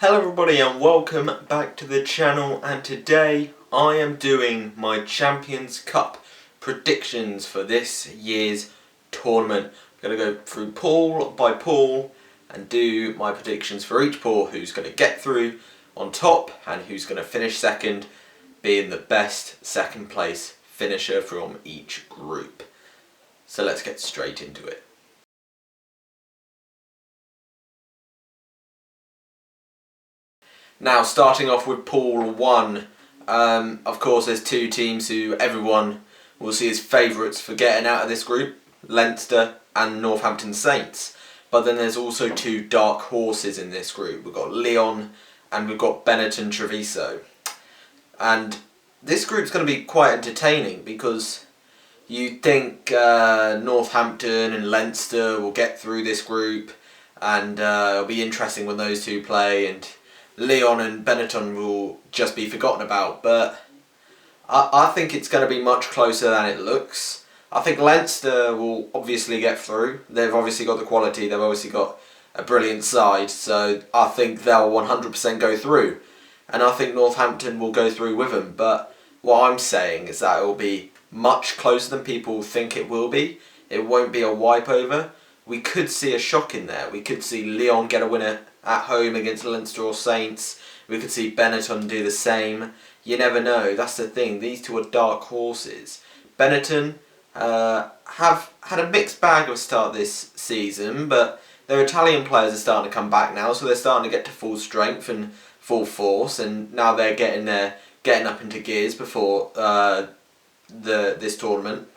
Hello everybody and welcome back to the channel, and today I am doing my Champions Cup predictions for this year's tournament. I'm going to go through pool by pool and do my predictions for each pool, who's going to get through on top and who's going to finish second, being the best second place finisher from each group. So let's get straight into it. Now, starting off with Pool 1, of course there's two teams who everyone will see as favourites for getting out of this group, Leinster and Northampton Saints. But then there's also two dark horses in this group. We've got Lyon and we've got Benetton Treviso. And this group's going to be quite entertaining because you think Northampton and Leinster will get through this group, and it'll be interesting when those two play, and Lyon and Benetton will just be forgotten about, but I think it's going to be much closer than it looks. I think Leinster will obviously get through. They've obviously got the quality, they've obviously got a brilliant side, so I think they'll 100% go through. And I think Northampton will go through with them, but what I'm saying is that it will be much closer than people think it will be. It won't be a wipe over. We could see a shock in there. We could see Lyon get a winner at home against Leinster or Saints. We could see Benetton do the same. You never know. That's the thing. These two are dark horses. Benetton have had a mixed bag of a start this season, but their Italian players are starting to come back now, so they're starting to get to full strength and full force, and now they're getting up into gears before this tournament.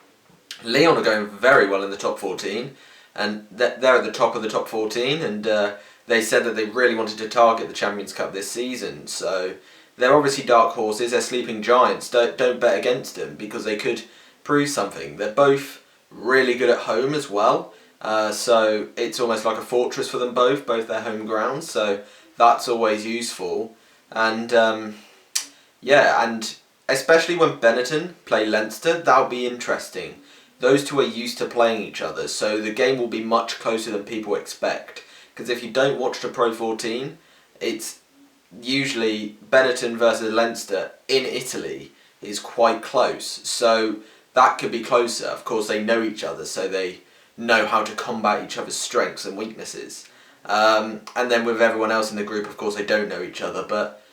Lyon are going very well in the top 14, and they're at the top of the top 14, and they said that they really wanted to target the Champions Cup this season. So they're obviously dark horses, they're sleeping giants. Don't bet against them because they could prove something. They're both really good at home as well, so it's almost like a fortress for them both their home grounds, so that's always useful. And yeah, and especially when Benetton play Leinster, that'll be interesting. Those two are used to playing each other, so the game will be much closer than people expect. Because if you don't watch the Pro 14, it's usually Benetton versus Leinster in Italy is quite close. So that could be closer. Of course, they know each other, so they know how to combat each other's strengths and weaknesses. And then with everyone else in the group, of course, they don't know each other. But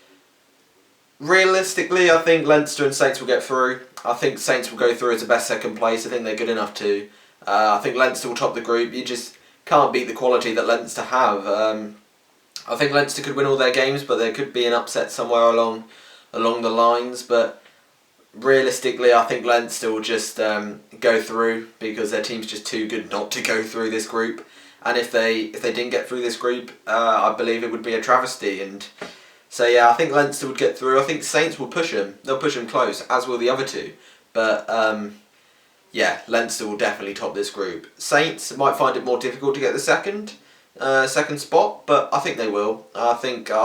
realistically, I think Leinster and Saints will get through. I think Saints will go through as the best second place. I think they're good enough to. I think Leinster will top the group. You just can't beat the quality that Leinster have. I think Leinster could win all their games, but there could be an upset somewhere along the lines. But realistically, I think Leinster will just go through because their team's just too good not to go through this group. And if they didn't get through this group, I believe it would be a travesty. And so yeah, I think Leinster would get through. I think Saints will push them. They'll push them close, as will the other two. But yeah, Leinster will definitely top this group. Saints might find it more difficult to get the second spot, but I think they will. I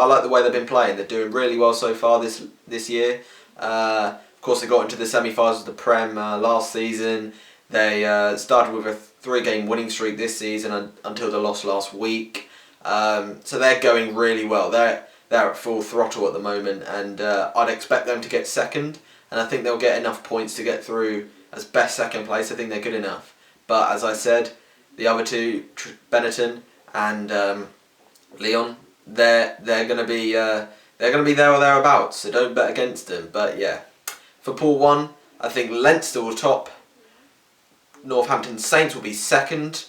like the way they've been playing. They're doing really well so far this year. Of course, they got into the semi-finals of the Prem last season. They started with a 3-game winning streak this season until the loss last week. So they're going really well. They're at full throttle at the moment, and I'd expect them to get second, and I think they'll get enough points to get through as best second place. I think they're good enough. But as I said, the other two, Benetton and Lyon, they're going to be there or thereabouts. So don't bet against them. But yeah, for Pool 1, I think Leinster will top. Northampton Saints will be second,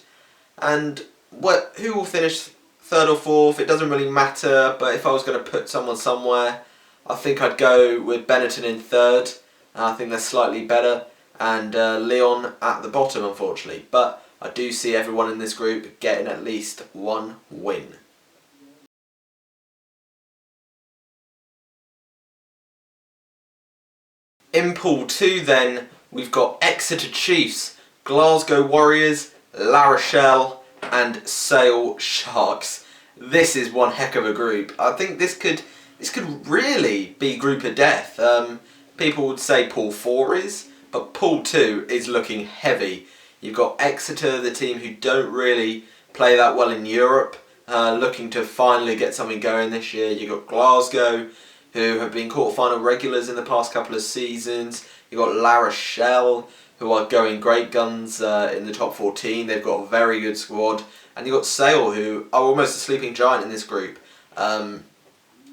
and who will finish third or fourth? It doesn't really matter. But if I was going to put someone somewhere, I think I'd go with Benetton in third. I think they're slightly better. And Lyon at the bottom, unfortunately. But I do see everyone in this group getting at least one win. In Pool 2 then, we've got Exeter Chiefs, Glasgow Warriors, La Rochelle and Sale Sharks. This is one heck of a group. I think this could really be group of death. People would say Pool 4 is, but Pool 2 is looking heavy. You've got Exeter, the team who don't really play that well in Europe. looking to finally get something going this year. You've got Glasgow, who have been quarter-final regulars in the past couple of seasons. You've got La Rochelle, who are going great guns in the top 14. They've got a very good squad. And you've got Sale, who are almost a sleeping giant in this group. Have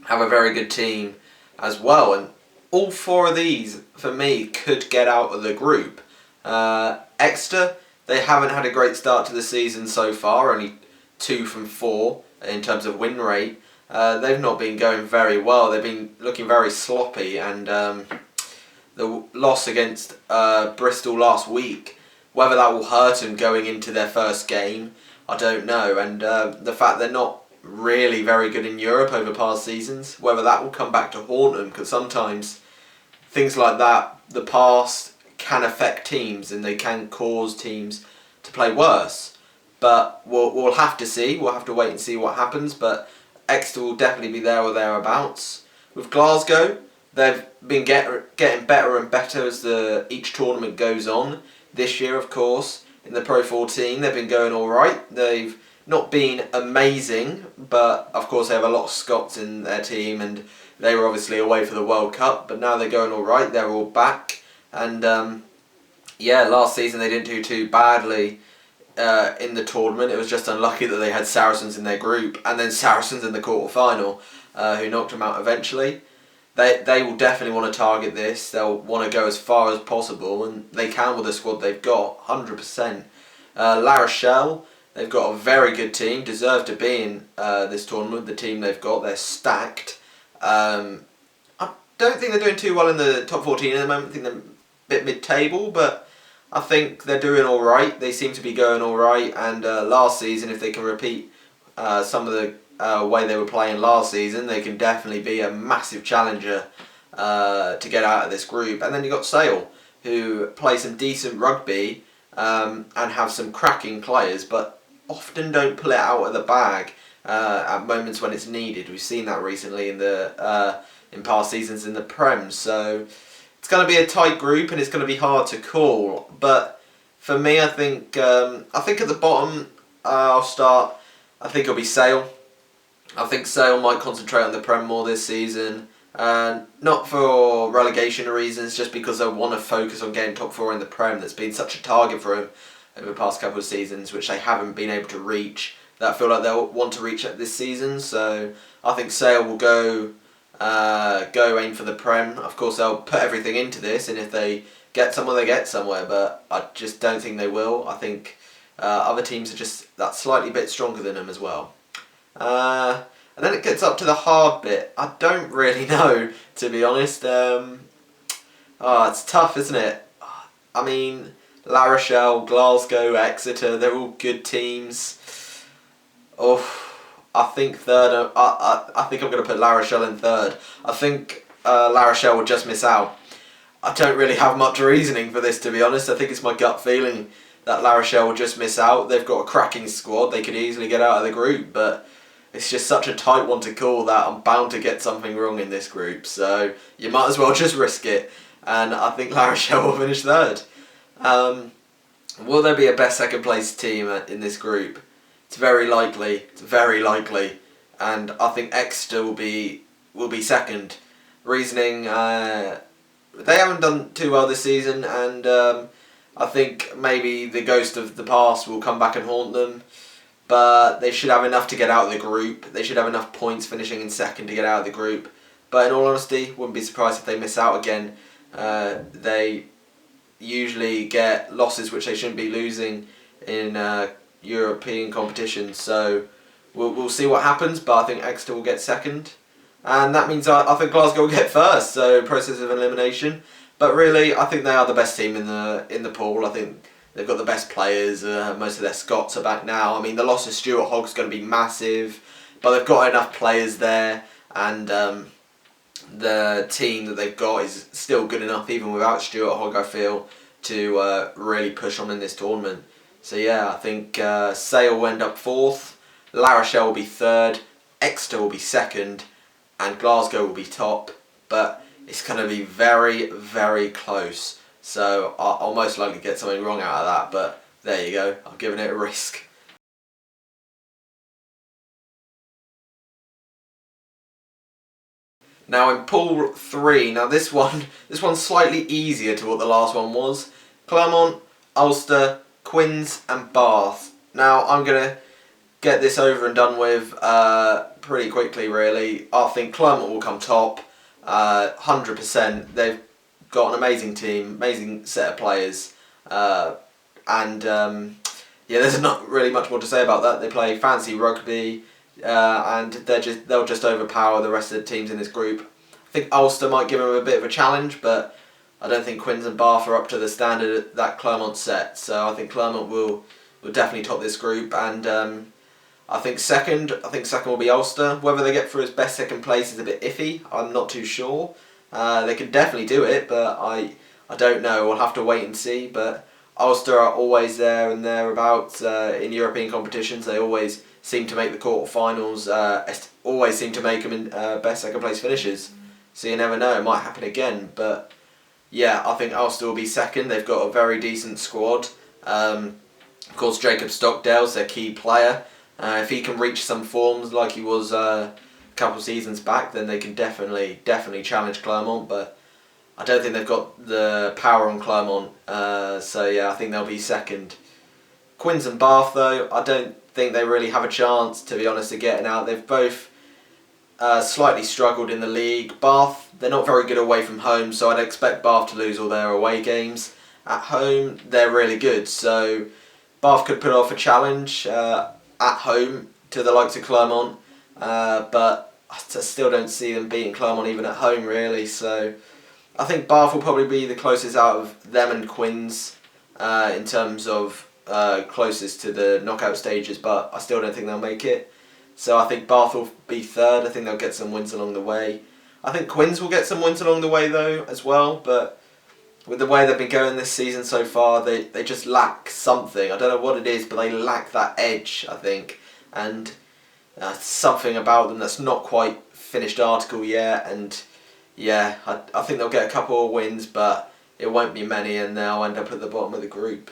a very good team as well. And all four of these, for me, could get out of the group. Exeter, they haven't had a great start to the season so far, only 2 from 4 in terms of win rate. They've not been going very well. They've been looking very sloppy, and the loss against Bristol last week, whether that will hurt them going into their first game, I don't know. And the fact they're not really very good in Europe over past seasons, whether that will come back to haunt them, because sometimes things like that, the past, can affect teams and they can cause teams to play worse. But we'll have to see. We'll have to wait and see what happens. But Exeter will definitely be there or thereabouts. With Glasgow, they've been getting better and better as each tournament goes on. This year, of course, in the Pro 14, they've been going all right. They've not been amazing, but of course they have a lot of Scots in their team, and they were obviously away for the World Cup. But now they're going all right. They're all back, and last season they didn't do too badly in the tournament. It was just unlucky that they had Saracens in their group, and then Saracens in the quarter-final, who knocked them out eventually. They will definitely want to target this. They'll want to go as far as possible, and they can with the squad they've got, 100%. La Rochelle, they've got a very good team, deserve to be in this tournament. The team they've got, they're stacked. I don't think they're doing too well in the top 14 at the moment. I think they're a bit mid-table, but I think they're doing all right. They seem to be going all right, and last season, if they can repeat some of the way they were playing last season, they can definitely be a massive challenger to get out of this group. And then you've got Sale, who play some decent rugby and have some cracking players, but often don't pull it out of the bag at moments when it's needed. We've seen that recently in past seasons in the Prem. So it's going to be a tight group, and it's going to be hard to call. But for me, I think at the bottom, I'll start. I think it'll be Sale. I think Sale might concentrate on the Prem more this season. Not for relegation reasons, just because they want to focus on getting top 4 in the Prem. That's been such a target for them over the past couple of seasons, which they haven't been able to reach. That I feel like they'll want to reach it this season. So I think Sale will go aim for the Prem. Of course, they'll put everything into this, and if they get somewhere, they get somewhere. But I just don't think they will. I think other teams are just that slightly bit stronger than them as well. And then it gets up to the hard bit. I don't really know, to be honest. It's tough, isn't it? I mean, La Rochelle, Glasgow, Exeter, they're all good teams. I think third. I think I'm going to put La Rochelle in third. I think La Rochelle will just miss out. I don't really have much reasoning for this, to be honest. I think it's my gut feeling that La Rochelle will just miss out. They've got a cracking squad. They could easily get out of the group, but it's just such a tight one to call that I'm bound to get something wrong in this group. So you might as well just risk it. And I think La Rochelle will finish third. Will there be a best second place team in this group? It's very likely. It's very likely. And I think Exeter will be second. Reasoning, they haven't done too well this season, and I think maybe the ghost of the past will come back and haunt them. But they should have enough to get out of the group. They should have enough points finishing in second to get out of the group. But in all honesty, wouldn't be surprised if they miss out again. They usually get losses which they shouldn't be losing in European competitions. So we'll see what happens, but I think Exeter will get second. And that means I think Glasgow will get first, so process of elimination. But really, I think they are the best team in the pool. I think they've got the best players. Most of their Scots are back now. I mean, the loss of Stuart Hogg's going to be massive, but they've got enough players there, and the team that they've got is still good enough, even without Stuart Hogg, I feel, to really push on in this tournament. So yeah, I think Sale will end up fourth, La Rochelle will be third, Exeter will be second, and Glasgow will be top. But it's going to be very, very close. So I'll most likely get something wrong out of that, but there you go. I've given it a risk. Now in Pool 3, now this one's slightly easier to what the last one was. Clermont, Ulster, Quins and Bath. Now I'm going to get this over and done with pretty quickly really. I think Clermont will come top, 100%. They've got an amazing team, amazing set of players, and yeah, there's not really much more to say about that. They play fancy rugby, and they'll just overpower the rest of the teams in this group. I think Ulster might give them a bit of a challenge, but I don't think Quins and Bath are up to the standard that Clermont set. So I think Clermont will definitely top this group, and I think second will be Ulster. Whether they get through as best second place is a bit iffy. I'm not too sure. They can definitely do it, but I don't know. We'll have to wait and see. But Ulster are always there and thereabouts in European competitions. They always seem to make the quarterfinals. Always seem to make them in best second place finishes. So you never know. It might happen again. But yeah, I think Ulster will be second. They've got a very decent squad. Of course, Jacob Stockdale's their key player. If he can reach some forms like he was a couple of seasons back, then they can definitely challenge Clermont. But I don't think they've got the power on Clermont. So yeah, I think they'll be second. Quins and Bath, though, I don't think they really have a chance, to be honest, of getting out. They've both slightly struggled in the league. Bath, they're not very good away from home, so I'd expect Bath to lose all their away games. At home, they're really good, so Bath could put off a challenge at home to the likes of Clermont, but I still don't see them beating Clermont even at home really. So I think Bath will probably be the closest out of them and Quins in terms of closest to the knockout stages, but I still don't think they'll make it. So I think Bath will be third. I think they'll get some wins along the way. I think Quins will get some wins along the way though as well, but with the way they've been going this season so far, they just lack something. I don't know what it is, but they lack that edge, I think. And something about them that's not quite finished article yet. And yeah, I think they'll get a couple of wins, but it won't be many, and they'll end up at the bottom of the group.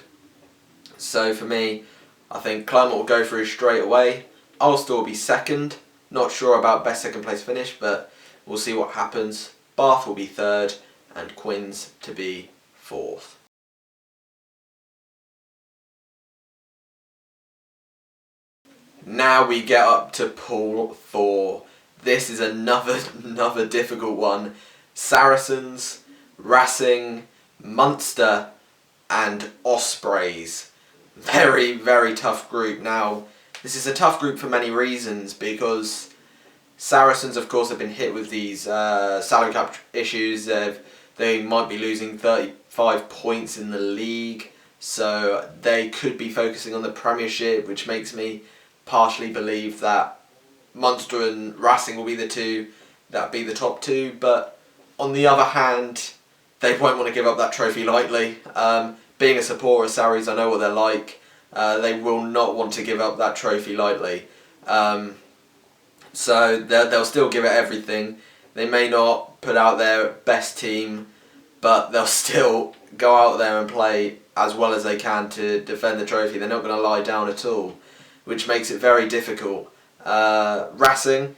So for me, I think Clermont will go through straight away. Ulster will be second. Not sure about best second place finish, but we'll see what happens. Bath will be third, and Quins to be fourth. Now we get up to Pool 4. This is another difficult one. Saracens, Racing, Munster and Ospreys. Very, very tough group. Now, this is a tough group for many reasons, because Saracens, of course, have been hit with these salary cap issues. They might be losing 35 points in the league, so they could be focusing on the Premiership, which makes me partially believe that Munster and Racing will be the two that be the top two. But on the other hand, they won't want to give up that trophy lightly. Being a supporter of Sarries, I know what they're like. They will not want to give up that trophy lightly. So they'll still give it everything. They may not put out their best team, but they'll still go out there and play as well as they can to defend the trophy. They're not going to lie down at all, which makes it very difficult. Racing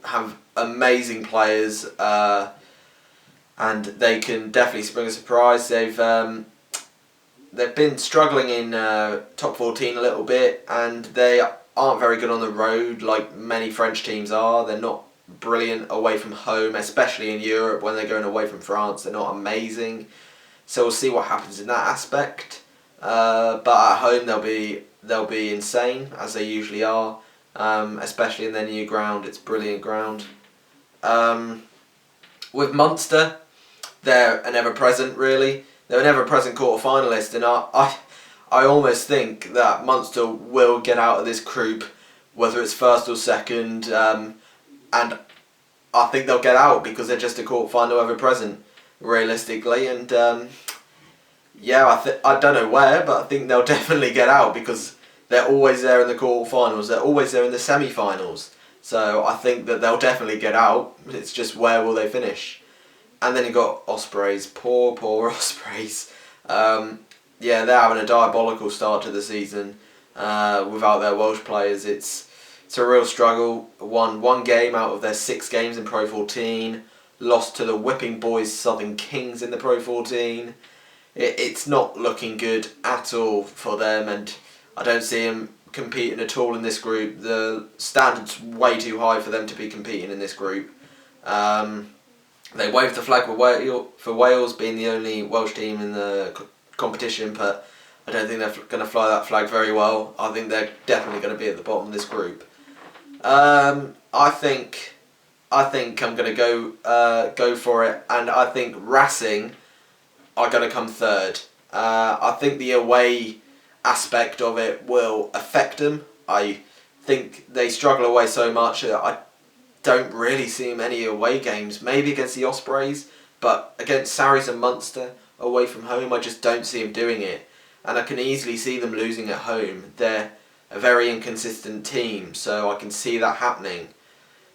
have amazing players, and they can definitely spring a surprise. They've been struggling in top 14 a little bit, and they aren't very good on the road like many French teams are. They're not brilliant away from home, especially in Europe when they're going away from France. They're not amazing. So we'll see what happens in that aspect. But at home they'll be insane, as they usually are, especially in their new ground. It's brilliant ground. With Munster, they're an ever-present really. They're an ever-present quarter-finalist, and I almost think that Munster will get out of this group, whether it's first or second, and I think they'll get out because they're just a quarter-final ever-present, realistically. And yeah, I don't know where, but I think they'll definitely get out because they're always there in the quarter-finals. They're always there in the semi-finals. So I think that they'll definitely get out. It's just where will they finish. And then you've got Ospreys. Poor Ospreys. Yeah, they're having a diabolical start to the season without their Welsh players. It's a real struggle. Won one game out of their 6 games in Pro 14. lost to the whipping boys Southern Kings in the Pro 14. It's not looking good at all for them, and I don't see them competing at all in this group. The standard's way too high for them to be competing in this group. They waved the flag for Wales being the only Welsh team in the competition, but I don't think they're going to fly that flag very well. I think they're definitely going to be at the bottom of this group. I think I'm going to go for it, and I think Racing are going to come third. I think the away aspect of it will affect them. I think they struggle away so much that I don't really see many away games. Maybe against the Ospreys, but against Sarries and Munster away from home, I just don't see them doing it. And I can easily see them losing at home. They're a very inconsistent team, so I can see that happening.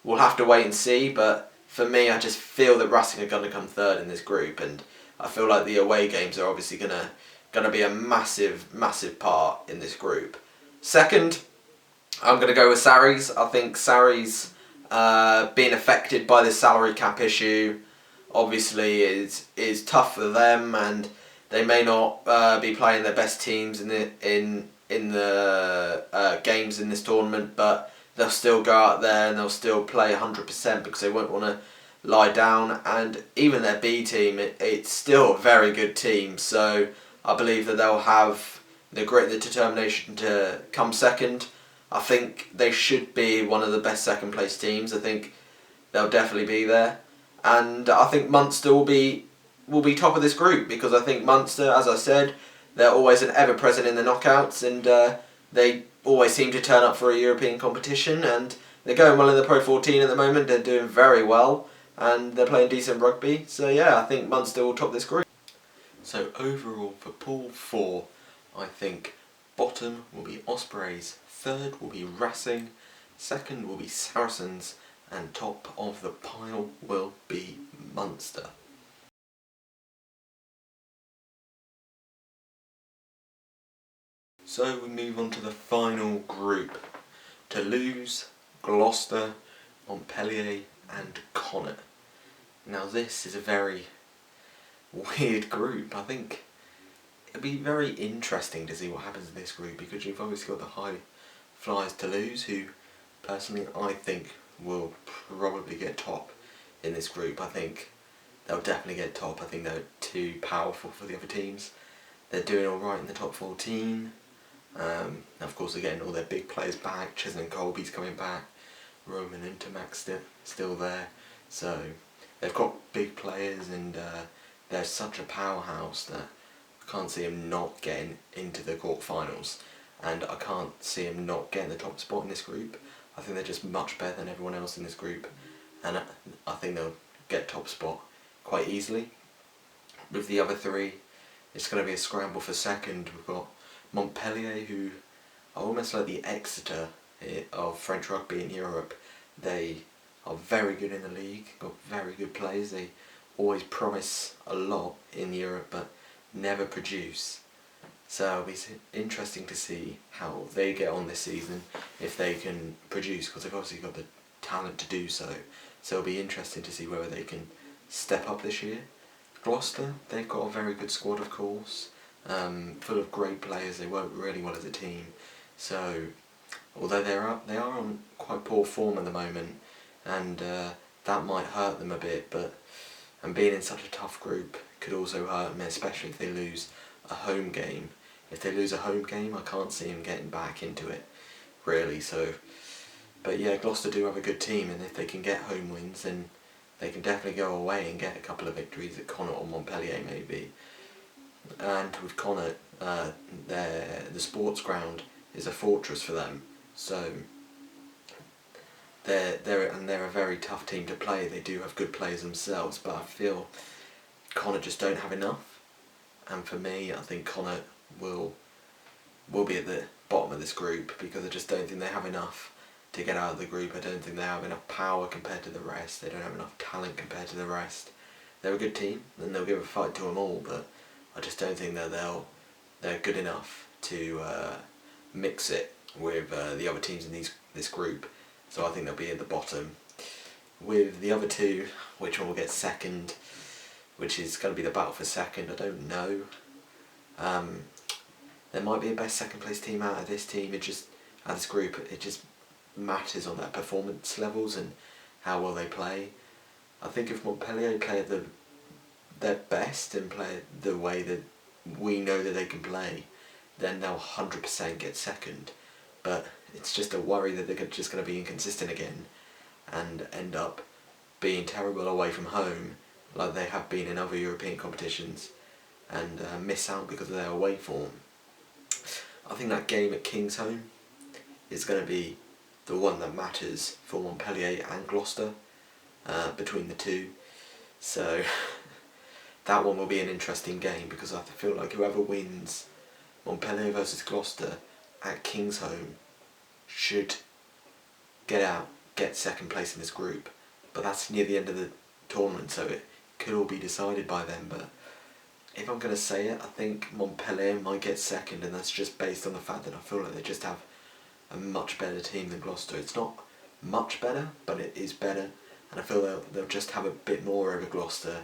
We'll have to wait and see, but for me, I just feel that Racing are going to come third in this group, and I feel like the away games are obviously going to be a massive part in this group. Second, I'm going to go with Sarries. I think Sarries being affected by the salary cap issue obviously is tough for them, and they may not be playing their best teams in the games in this tournament, but they'll still go out there and they'll still play 100% because they won't want to lie down. And even their B team, it's still a very good team, so I believe that they'll have the determination to come second. I think they should be one of the best second place teams. I think they'll definitely be there, and I think Munster will be top of this group, because I think Munster, as I said, they're always and ever present in the knockouts, and they always seem to turn up for a European competition, and they're going well in the Pro 14 at the moment. They're doing very well, and they're playing decent rugby. So yeah, I think Munster will top this group. So overall for Pool 4, I think bottom will be Ospreys, third will be Racing, second will be Saracens, and top of the pile will be Munster. So we move on to the final group. Toulouse, Gloucester, Montpellier and Connacht. Now this is a very weird group. I think it'll be very interesting to see what happens in this group, because you've obviously got the high flyers Toulouse, who personally I think will probably get top in this group. I think they'll definitely get top. I think they're too powerful for the other teams. They're doing alright in the top 14. Of course they're getting all their big players back. Cheslin Colby's coming back. Roman Intermax still there. So they've got big players, and they're such a powerhouse that I can't see them not getting into the quarterfinals, and I can't see them not getting the top spot in this group. I think they're just much better than everyone else in this group, and I think they'll get top spot quite easily. With the other three, it's going to be a scramble for second. We've got Montpellier, who are almost like the Exeter of French rugby in Europe. They are very good in the league, got very good players. They always promise a lot in Europe but never produce. So it'll be interesting to see how they get on this season, if they can produce, because they've obviously got the talent to do so. So it'll be interesting to see whether they can step up this year. Gloucester, they've got a very good squad, of course, full of great players. They work really well as a team. So although they are on quite poor form at the moment, and that might hurt them a bit, and being in such a tough group could also hurt them, especially if they lose a home game. If they lose a home game, I can't see them getting back into it, really. So, but yeah, Gloucester do have a good team, and if they can get home wins, then they can definitely go away and get a couple of victories at Connacht or Montpellier maybe. And with Connacht, the sports ground is a fortress for them, so they're a very tough team to play. They do have good players themselves, but I feel Connacht just don't have enough. And for me, I think Connacht will be at the bottom of this group, because I just don't think they have enough to get out of the group. I don't think they have enough power compared to the rest. They don't have enough talent compared to the rest. They're a good team, and they'll give a fight to them all, but I just don't think that they're good enough to mix it with the other teams in this group. So I think they'll be at the bottom. With the other two, Which one will get second? Which is going to be the battle for second? I don't know. There might be a best second place team out of this team. Out of this group, it just matters on their performance levels and how well they play. I think if Montpellier play at their best and play the way that we know that they can play, then they'll 100% get second. But it's just a worry that they're just going to be inconsistent again and end up being terrible away from home like they have been in other European competitions and miss out because of their away form. I think that game at Kingsholm is going to be the one that matters for Montpellier and Gloucester between the two. So that one will be an interesting game because I feel like whoever wins Montpellier versus Gloucester at Kingsholm should get second place in this group. But that's near the end of the tournament, so it could all be decided by then. But if I'm going to say it, I think Montpellier might get second, and that's just based on the fact that I feel like they just have a much better team than Gloucester. It's not much better, but it is better, and I feel they'll just have a bit more over Gloucester.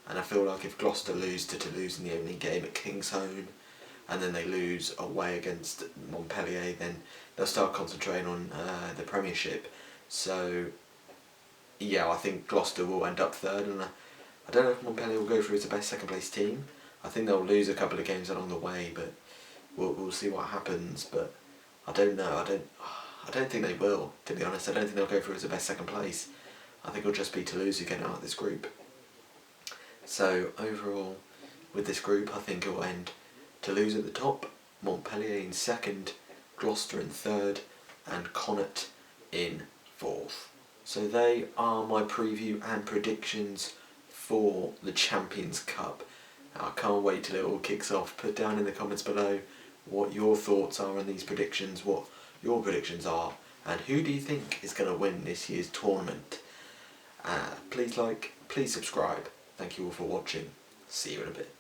And I feel like if Gloucester lose to Toulouse in the opening game at Kingsholm, and then they lose away against Montpellier, then they'll start concentrating on the Premiership. So yeah, I think Gloucester will end up third, and I don't know if Montpellier will go through as the best second place team. I think they'll lose a couple of games along the way, but we'll see what happens. But I don't know. I don't think they will, to be honest. I don't think they'll go through as the best second place. I think it'll just be Toulouse who get out of this group. So overall, with this group, I think it will end Toulouse at the top, Montpellier in second, Gloucester in third, and Connacht in fourth. So they are my preview and predictions for the Champions Cup. I can't wait till it all kicks off. Put down in the comments below what your thoughts are on these predictions, what your predictions are, and who do you think is going to win this year's tournament. Please like, please subscribe. Thank you all for watching. See you in a bit.